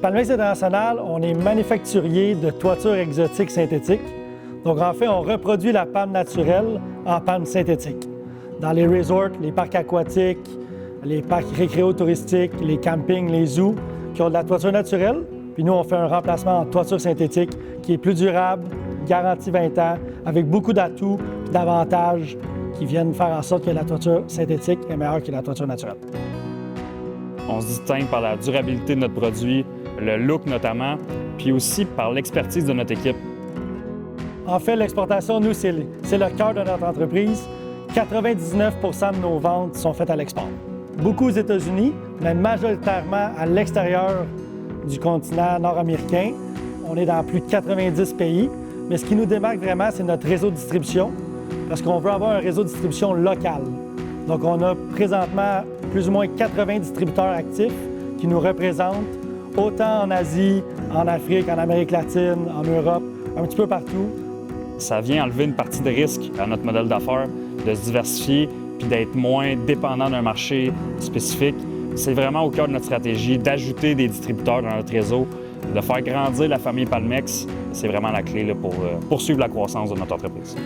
Palmex International, on est manufacturier de toitures exotiques synthétiques. Donc en fait, on reproduit la palme naturelle en palme synthétique. Dans les resorts, les parcs aquatiques, les parcs récréo-touristiques, les campings, les zoos, qui ont de la toiture naturelle. Puis nous, on fait un remplacement en toiture synthétique qui est plus durable, garantie 20 ans, avec beaucoup d'atouts et d'avantages qui viennent faire en sorte que la toiture synthétique est meilleure que la toiture naturelle. On se distingue par la durabilité de notre produit, le look notamment, puis aussi par l'expertise de notre équipe. En fait, l'exportation, nous, c'est le cœur de notre entreprise. 99 de nos ventes sont faites à l'export. Beaucoup aux États-Unis, mais majoritairement à l'extérieur du continent nord-américain. On est dans plus de 90 pays. Mais ce qui nous démarque vraiment, c'est notre réseau de distribution, parce qu'on veut avoir un réseau de distribution local. Donc, on a présentement plus ou moins 80 distributeurs actifs qui nous représentent, autant en Asie, en Afrique, en Amérique latine, en Europe, un petit peu partout. Ça vient enlever une partie de risque à notre modèle d'affaires, de se diversifier puis d'être moins dépendant d'un marché spécifique. C'est vraiment au cœur de notre stratégie d'ajouter des distributeurs dans notre réseau, de faire grandir la famille Palmex. C'est vraiment la clé là, pour poursuivre la croissance de notre entreprise.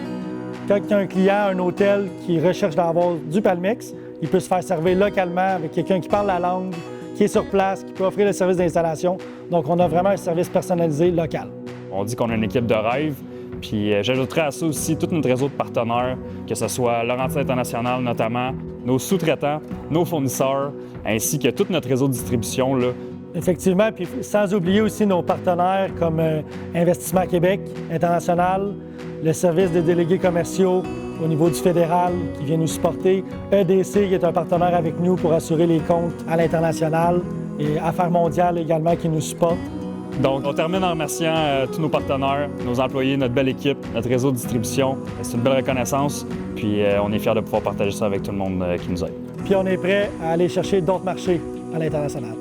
Quand il y a un client, un hôtel qui recherche d'avoir du Palmex, il peut se faire servir localement avec quelqu'un qui parle la langue, qui est sur place, qui peut offrir le service d'installation. Donc, on a vraiment un service personnalisé local. On dit qu'on a une équipe de rêve. Puis j'ajouterais à ça aussi tout notre réseau de partenaires, que ce soit Laurentides International notamment, nos sous-traitants, nos fournisseurs, ainsi que tout notre réseau de distribution. Là. Effectivement, puis sans oublier aussi nos partenaires comme Investissement Québec International, le service des délégués commerciaux au niveau du fédéral qui vient nous supporter, EDC qui est un partenaire avec nous pour assurer les comptes à l'international et Affaires mondiales également qui nous supportent. Donc, on termine en remerciant tous nos partenaires, nos employés, notre belle équipe, notre réseau de distribution. C'est une belle reconnaissance, puis on est fiers de pouvoir partager ça avec tout le monde qui nous aide. Puis on est prêt à aller chercher d'autres marchés à l'international.